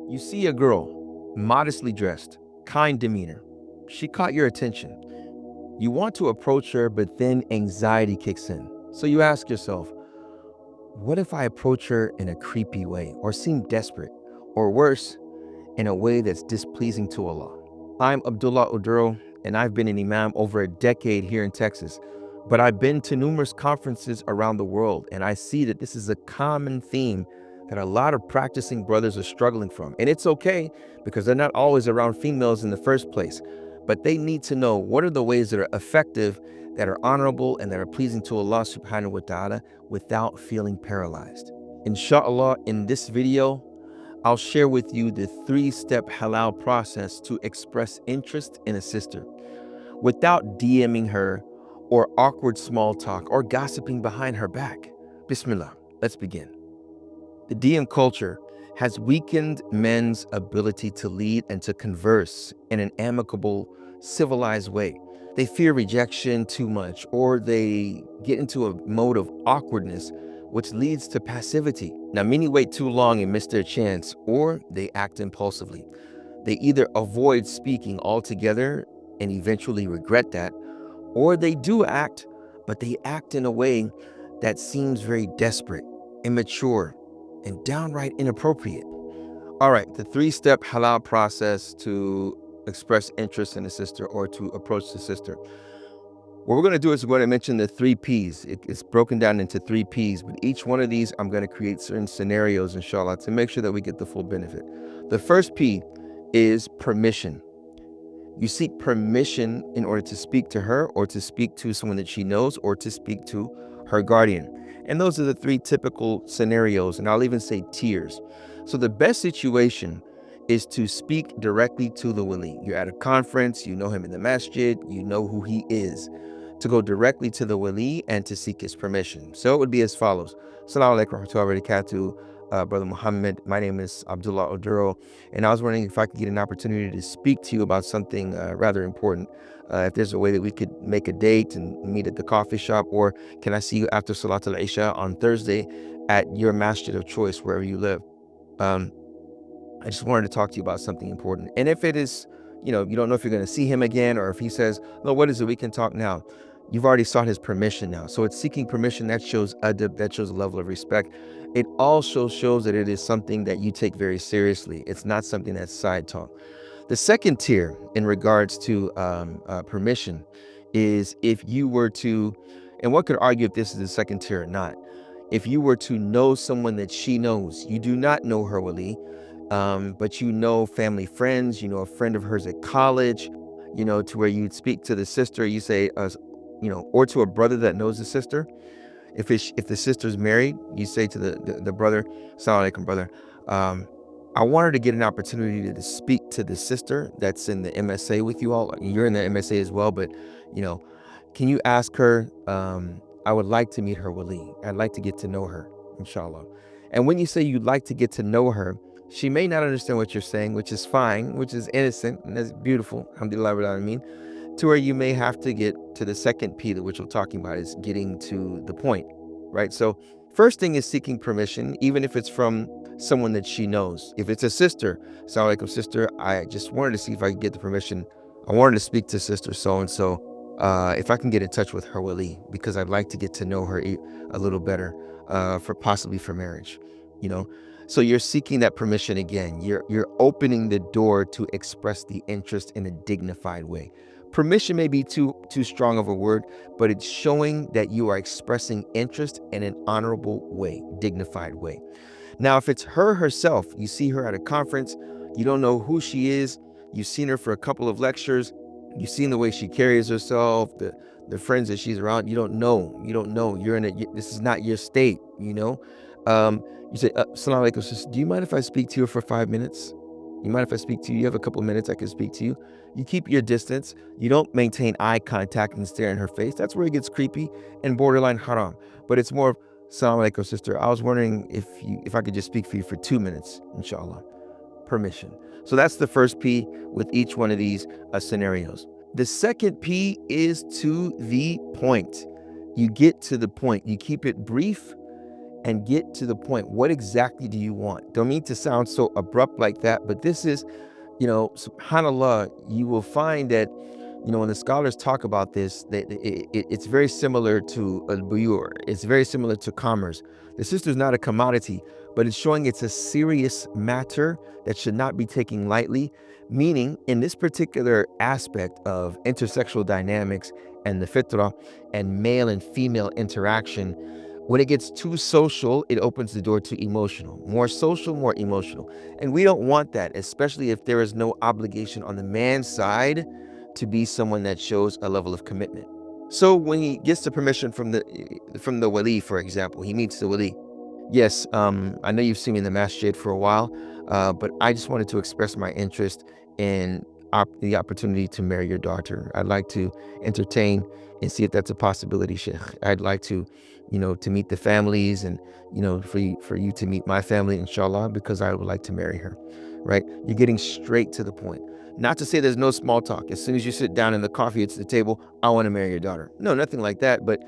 You see a girl, modestly dressed, kind demeanor. She caught your attention. You want to approach her, but then anxiety kicks in. So you ask yourself, what if I approach her in a creepy way, or seem desperate, or worse, in a way that's displeasing to Allah? I'm Abdullah Oduro, and I've been an imam over a decade here in Texas. But I've been to numerous conferences around the world, and I see that this is a common theme that a lot of practicing brothers are struggling from. And it's okay, because they're not always around females in the first place. But they need to know what are the ways that are effective, that are honorable, and that are pleasing to Allah subhanahu wa ta'ala without feeling paralyzed. Inshallah, in this video, I'll share with you the 3-step halal process to express interest in a sister without DMing her or awkward small talk or gossiping behind her back. Bismillah, let's begin. The DM culture has weakened men's ability to lead and to converse in an amicable, civilized way. They fear rejection too much, or they get into a mode of awkwardness, which leads to passivity. Now, many wait too long and miss their chance, or they act impulsively. They either avoid speaking altogether and eventually regret that, or they do act, but they act in a way that seems very desperate, immature, and downright inappropriate. All right, the 3-step halal process to express interest in a sister or to approach the sister. What we're going to do is we're going to mention the 3 P's. It's broken down into 3 P's, but each one of these, I'm going to create certain scenarios, inshallah, to make sure that we get the full benefit. The first P is permission. You seek permission in order to speak to her or to speak to someone that she knows or to speak to her guardian. And those are the 3 typical scenarios, and I'll even say tiers. So the best situation is to speak directly to the wali. You're at a conference, you know him in the masjid, you know who he is. To go directly to the wali and to seek his permission. So it would be as follows. Assalamu alaikum wa rahmatullahi wa barakatuh, Brother Muhammad. My name is Abdullah Oduro, and I was wondering if I could get an opportunity to speak to you about something rather important. If there's a way that we could make a date and meet at the coffee shop, or can I see you after Salat al-Isha on Thursday at your masjid of choice, wherever you live? I just wanted to talk to you about something important. And if it is, you don't know if you're going to see him again, or if he says, no, what is it? We can talk now. You've already sought his permission now. So it's seeking permission. That shows adab, that shows a level of respect. It also shows that it is something that you take very seriously. It's not something that's side talk. The second tier in regards to permission is if you were to, and one could argue if this is the second tier or not, if you were to know someone that she knows, you do not know her wali, but you know family friends, you know a friend of hers at college, to where you'd speak to the sister, you say, or to a brother that knows the sister. If the sister's married, you say to the brother, Assalamu alaikum, brother. I wanted to get an opportunity to speak to the sister that's in the MSA with you all. You're in the MSA as well, but, can you ask her, I would like to meet her wali. I'd like to get to know her, inshallah. And when you say you'd like to get to know her, she may not understand what you're saying, which is fine, which is innocent, and that's beautiful, alhamdulillah, what I mean, to where you may have to get to the second P, which we're talking about, is getting to the point, right? So first thing is seeking permission, even if it's from someone that she knows. If it's a sister, Assalamu alaikum, sister, I just wanted to see if I could get the permission. I wanted to speak to sister so-and-so, if I can get in touch with her wali, because I'd like to get to know her a little better, possibly for marriage, So you're seeking that permission again. You're opening the door to express the interest in a dignified way. Permission may be too strong of a word, but it's showing that you are expressing interest in an honorable way, dignified way. Now, if it's her herself, you see her at a conference, you don't know who she is, you've seen her for a couple of lectures, you've seen the way she carries herself, the friends that she's around, you don't know, this is not your state, You say, Assalamu alaikum, sister, do you mind if I speak to you for 5 minutes? You mind if I speak to you? You have a couple of minutes I can speak to you. You keep your distance. You don't maintain eye contact and stare in her face. That's where it gets creepy and borderline haram. But it's more, Assalamu alaikum, sister, I was wondering if I could just speak for you for 2 minutes, inshallah. Permission. So that's the first P with each one of these scenarios. The second P is to the point. You get to the point. You keep it brief and get to the point. What exactly do you want? Don't mean to sound so abrupt like that, but this is, subhanAllah, you will find that, when the scholars talk about this, it's very similar to al-buyur. It's very similar to commerce. The sister is not a commodity, but it's showing it's a serious matter that should not be taken lightly. Meaning, in this particular aspect of intersexual dynamics and the fitrah and male and female interaction, when it gets too social, it opens the door to emotional. More social, more emotional. And we don't want that, especially if there is no obligation on the man's side to be someone that shows a level of commitment. So when he gets the permission from the wali, for example, he meets the wali. Yes, I know you've seen me in the masjid for a while, but I just wanted to express my interest in the opportunity to marry your daughter. I'd like to entertain and see if that's a possibility, Sheikh. I'd like to, to meet the families and, for you to meet my family, inshallah, because I would like to marry her, right? You're getting straight to the point. Not to say there's no small talk. As soon as you sit down in the coffee, it's the table, I want to marry your daughter. No, nothing like that, but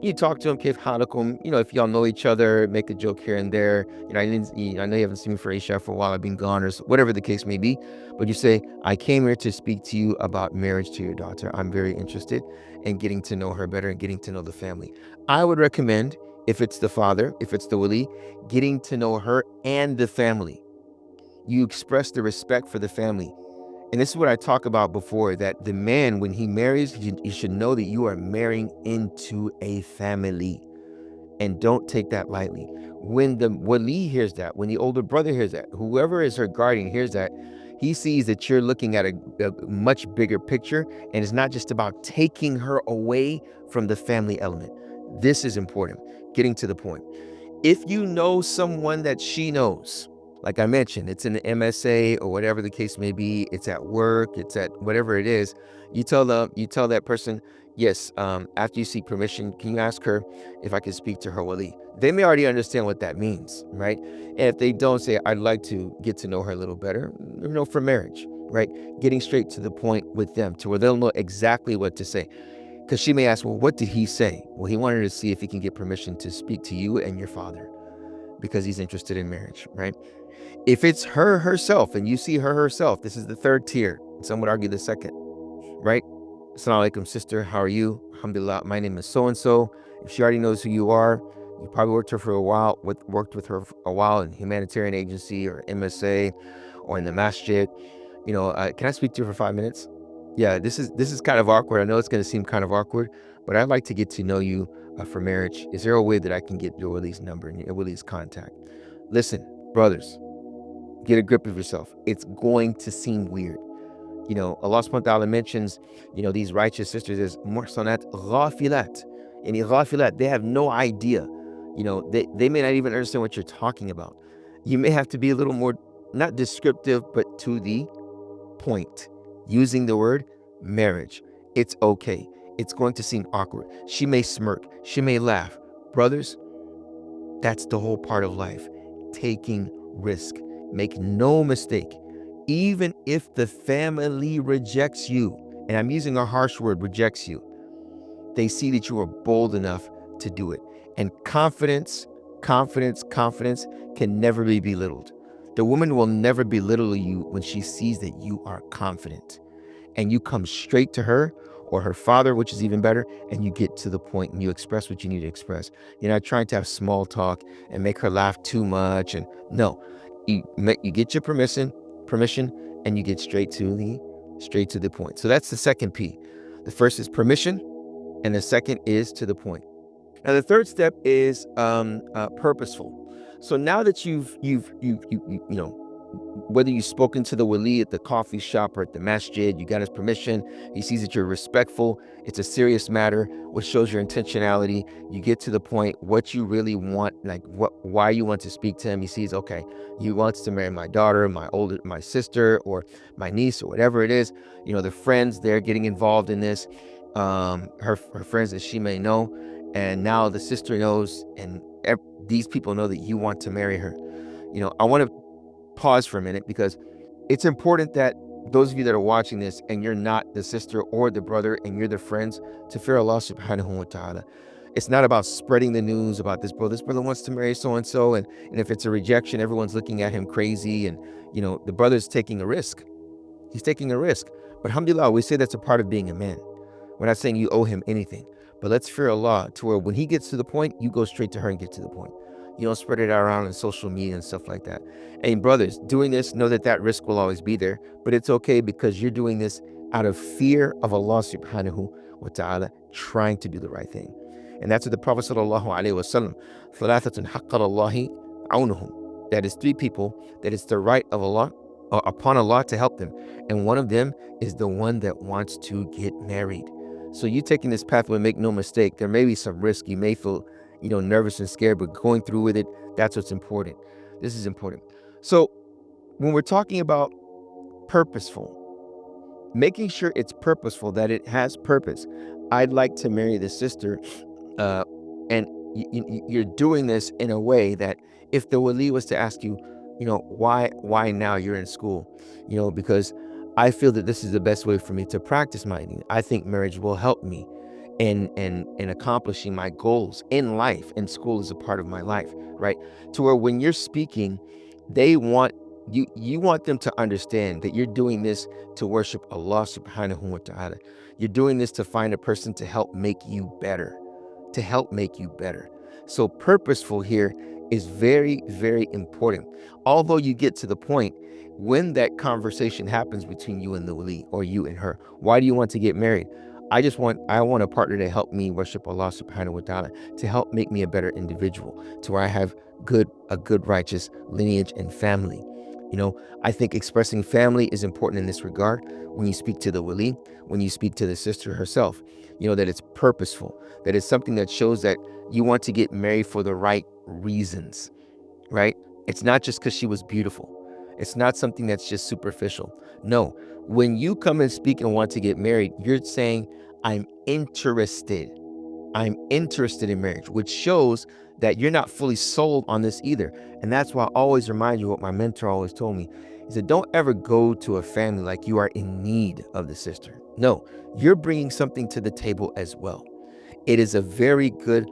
you talk to him, kif halakum, if y'all know each other, make a joke here and there. I know you haven't seen me for Isha for a while, I've been gone, or whatever the case may be. But you say, I came here to speak to you about marriage to your daughter. I'm very interested in getting to know her better and getting to know the family. I would recommend, if it's the father, if it's the wali, getting to know her and the family. You express the respect for the family. And this is what I talked about before, that the man, when he marries, he should know that you are marrying into a family. And don't take that lightly. When the wali hears that, when the older brother hears that, whoever is her guardian hears that, he sees that you're looking at a much bigger picture, and it's not just about taking her away from the family element. This is important, getting to the point. If you know someone that she knows, like I mentioned, it's in the MSA or whatever the case may be, it's at work, it's at whatever it is, you tell that person, yes, after you seek permission, can you ask her if I can speak to her wali? They may already understand what that means, right? And if they don't, say, I'd like to get to know her a little better, for marriage, right? Getting straight to the point with them to where they'll know exactly what to say. Because she may ask, well, what did he say? Well, he wanted to see if he can get permission to speak to you and your father because he's interested in marriage, right? If it's her herself and you see her herself, this is the third tier. Some would argue the second, right? Assalamu alaikum, sister. How are you? Alhamdulillah, my name is so-and-so. If she already knows who you are, you probably worked with her for a while in humanitarian agency or MSA or in the masjid. Can I speak to you for 5 minutes? Yeah, this is kind of awkward. I know it's going to seem kind of awkward, but I'd like to get to know you for marriage. Is there a way that I can get your wali's number and your wali's contact? Listen, brothers, get a grip of yourself. It's going to seem weird. Allah subhanahu wa ta'ala mentions, these righteous sisters as muhsanat ghafilat. And ghafilat, they have no idea. They may not even understand what you're talking about. You may have to be a little more, not descriptive, but to the point. Using the word marriage. It's okay. It's going to seem awkward. She may smirk. She may laugh. Brothers, that's the whole part of life. Taking risk. Make no mistake. Even if the family rejects you, and I'm using a harsh word, rejects you, they see that you are bold enough to do it. And confidence can never be belittled. The woman will never belittle you when she sees that you are confident. And you come straight to her or her father, which is even better, and you get to the point and you express what you need to express. You're not trying to have small talk and make her laugh too much. And no, you get your permission, and you get straight to the point. So that's the second P. The first is permission, and the second is to the point. Now the third step is purposeful. So now that you've whether you've spoken to the wali at the coffee shop or at the masjid, you got his permission, he sees that you're respectful, it's a serious matter, which shows your intentionality. You get to the point, what you really want, like why you want to speak to him. He sees, okay, he wants to marry my daughter, my sister, or my niece, or whatever it is. The friends, they're getting involved in this, her friends that she may know, and now the sister knows, and these people know that you want to marry her. I want to pause for a minute, because it's important that those of you that are watching this and you're not the sister or the brother and you're the friends, to fear Allah subhanahu wa ta'ala. It's not about spreading the news about this brother. This brother wants to marry so and so, and if it's a rejection, everyone's looking at him crazy, and the brother's taking a risk. He's taking a risk. But alhamdulillah, we say that's a part of being a man. We're not saying you owe him anything, but let's fear Allah to where when he gets to the point, you go straight to her and get to the point. You don't spread it around on social media and stuff like that. And brothers, doing this, know that that risk will always be there, but it's okay because you're doing this out of fear of Allah subhanahu wa ta'ala, trying to do the right thing. And that's what the Prophet sallallahu alaihi wasallam, thalathatun haqqar Allahi aunuhum. That is three people that it's the right of Allah, upon Allah to help them. And one of them is the one that wants to get married. So you taking this pathway, make no mistake, there may be some risk. You may feel, nervous and scared, but going through with it, that's what's important. This is important. So when we're talking about purposeful, making sure it's purposeful, that it has purpose. I'd like to marry this sister, and you're doing this in a way that if the wali was to ask you, why now you're in school, because I feel that this is the best way for me to practice my deen. I think marriage will help me in accomplishing my goals in life, and school is a part of my life, right? To where when you're speaking, they want you want them to understand that you're doing this to worship Allah subhanahu wa ta'ala. You're doing this to find a person to help make you better, So purposeful here is very, very important. Although you get to the point when that conversation happens between you and the wali, or you and her, why do you want to get married? I want a partner to help me worship Allah subhanahu wa ta'ala, to help make me a better individual, to where I have a good righteous lineage and family. I think expressing family is important in this regard. When you speak to the wali, when you speak to the sister herself, that it's purposeful, that it's something that shows that you want to get married for the right reasons, right? It's not just because she was beautiful. It's not something that's just superficial. No, when you come and speak and want to get married, you're saying, I'm interested in marriage, which shows that you're not fully sold on this either. And that's why I always remind you what my mentor always told me. He said, don't ever go to a family like you are in need of the sister. No, you're bringing something to the table as well. It is a very good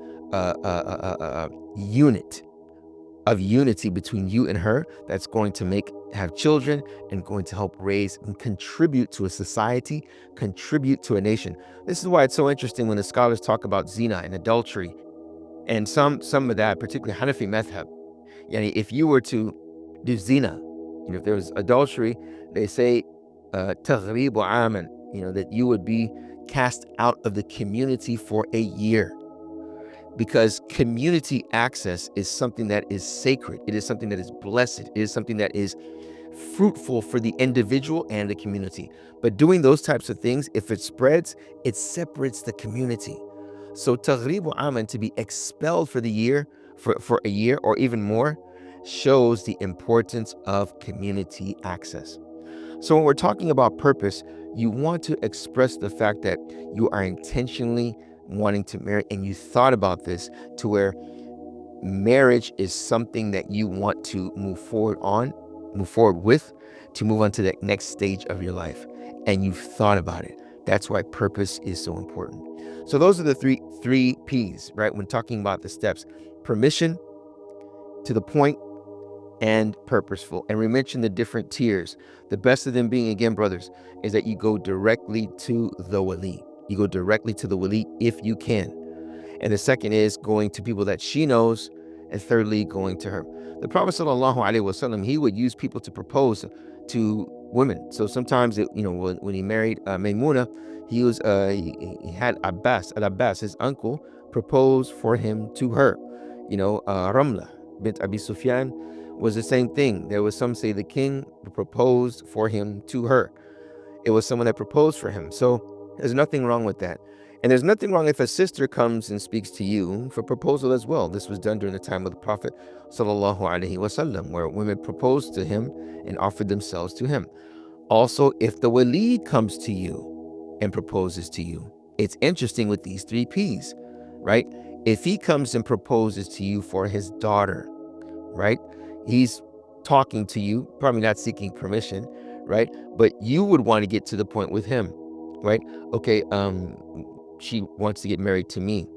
unit of unity between you and her that's going to have children and going to help raise and contribute to a society, contribute to a nation. This is why it's so interesting when the scholars talk about zina and adultery, and some of that, particularly Hanafi madhab. If you were to do zina, if there was adultery, they say taghribu aman, that you would be cast out of the community for a year. Because community access is something that is sacred. It is something that is blessed. It is something that is fruitful for the individual and the community. But doing those types of things, if it spreads, it separates the community. So taghribu aman, to be expelled for the year, for a year or even more, shows the importance of community access. So when we're talking about purpose, you want to express the fact that you are intentionally wanting to marry, and you thought about this to where marriage is something that you want to move forward with, to move on to the next stage of your life, and you've thought about it. That's why purpose is so important. So those are the three P's, right? When talking about the steps: permission, to the point, and purposeful. And we mentioned the different tiers. The best of them being, again, brothers, is that you go directly to the wali. You go directly to the wali if you can. And the second is going to people that she knows. And thirdly, going to her. The Prophet sallallahu alaihi wasallam, he would use people to propose to women. So sometimes, when he married Maymuna, he had Abbas, his uncle, propose for him to her. Ramla bint Abi Sufyan was the same thing. There was some say the king proposed for him to her. It was someone that proposed for him. So there's nothing wrong with that. And there's nothing wrong if a sister comes and speaks to you for proposal as well. This was done during the time of the Prophet sallallahu alaihi wasallam, where women proposed to him and offered themselves to him. Also, if the wali comes to you and proposes to you, it's interesting with these three P's, right? If he comes and proposes to you for his daughter, right? He's talking to you, probably not seeking permission, right? But you would want to get to the point with him, right? Okay, she wants to get married to me.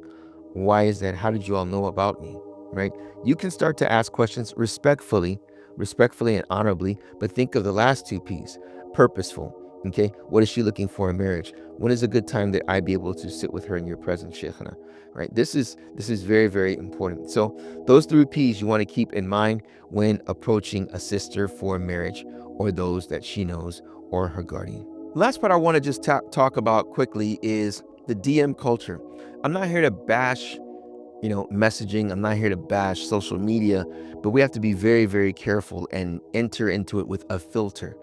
Why is that? How did you all know about me? Right? You can start to ask questions respectfully and honorably, but think of the last two P's. Purposeful. Okay, what is she looking for in marriage? When is a good time that I be able to sit with her in your presence, Sheikhana? Right? This is very, very important. So those three P's you want to keep in mind when approaching a sister for marriage, or those that she knows, or her guardian. Last part I want to just talk about quickly is the DM culture. I'm not here to bash messaging. I'm not here to bash social media, but we have to be very, very careful and enter into it with a filter,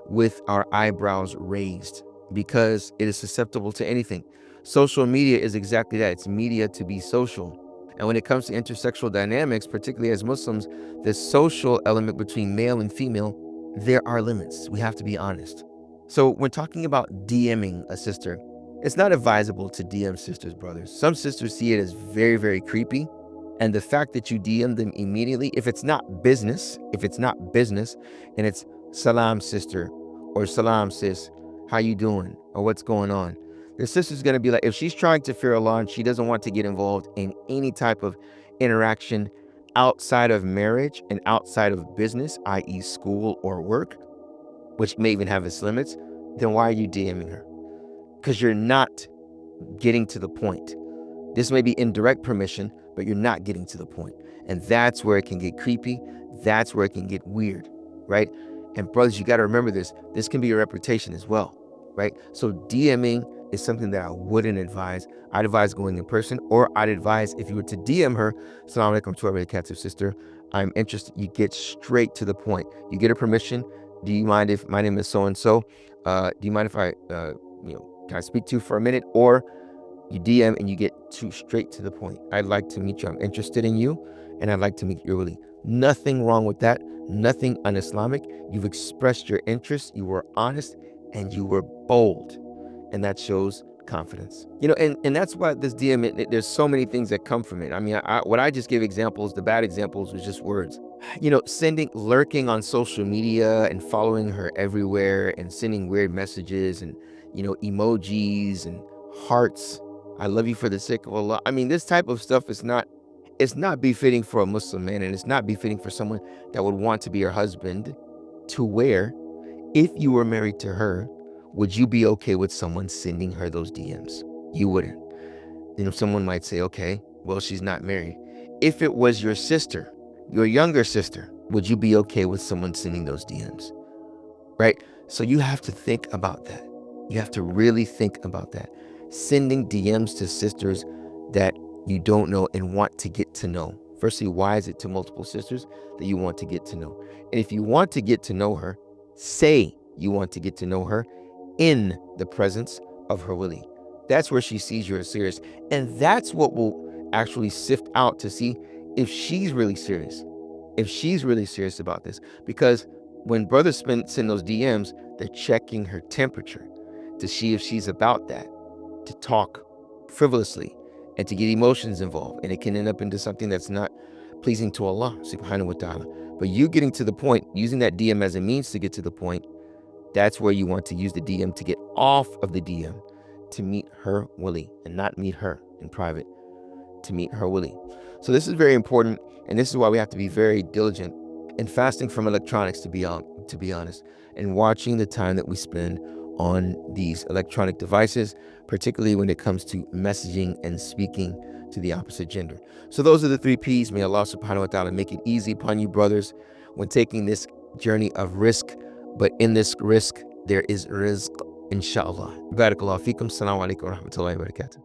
with our eyebrows raised, because it is susceptible to anything. Social media is exactly that. It's media to be social. And when it comes to intersexual dynamics, particularly as Muslims, the social element between male and female, there are limits. We have to be honest. So when talking about DMing a sister, it's not advisable to DM sisters, brothers. Some sisters see it as very, very creepy. And the fact that you DM them immediately, if it's not business, and it's salam sister, or salam sis, how you doing, or what's going on, the sister's gonna be like, if she's trying to fear Allah and she doesn't want to get involved in any type of interaction outside of marriage and outside of business, i.e. school or work, which may even have its limits, then why are you DMing her? Because you're not getting to the point. This may be indirect permission, but you're not getting to the point. And that's where it can get creepy. That's where it can get weird, right? And brothers, you got to remember this. This can be your reputation as well, right? So DMing is something that I wouldn't advise. I'd advise going in person, or I'd advise if you were to DM her, Assalamu alaikum to our captive sister, I'm interested. You get straight to the point. You get her permission. Do you mind if my name is so-and-so? Do you mind if I, can I speak to you for a minute? Or you DM and you get straight to the point. I'd like to meet you. I'm interested in you, and I'd like to meet you early. Nothing wrong with that. Nothing un-Islamic. You've expressed your interest. You were honest, and you were bold, and that shows confidence. And that's why this DM, there's so many things that come from it. I mean, what I just gave examples, the bad examples was just words. Lurking on social media and following her everywhere and sending weird messages and, emojis and hearts. I love you for the sake of Allah. I mean, this type of stuff it's not befitting for a Muslim man, and it's not befitting for someone that would want to be your husband, to where, if you were married to her, would you be okay with someone sending her those DMs? You wouldn't. Someone might say, okay, well, she's not married. If it was your sister, your younger sister, would you be okay with someone sending those DMs? Right? So you have to think about that. You have to really think about that. Sending DMs to sisters that you don't know and want to get to know. Firstly, why is it to multiple sisters that you want to get to know? And if you want to get to know her, say you want to get to know her in the presence of her wali. That's where she sees you as serious. And that's what will actually sift out to see if she's really serious. If she's really serious about this. Because when brothers send those DMs, they're checking her temperature to see if she's about that, to talk frivolously and to get emotions involved. And it can end up into something that's not pleasing to Allah subhanahu wa ta'ala. But you getting to the point, using that DM as a means to get to the point, that's where you want to use the DM to get off of the DM, to meet her wali, and not meet her in private, to meet her wali. So this is very important, and this is why we have to be very diligent in fasting from electronics, to be honest, and watching the time that we spend on these electronic devices, particularly when it comes to messaging and speaking to the opposite gender. So those are the 3 P's. May Allah subhanahu wa ta'ala make it easy upon you, brothers, when taking this journey of risk. But in this risk, there is rizq, inshallah. Barakallahu feekum. Assalamu alaikum wa rahmatullahi wa barakatuh.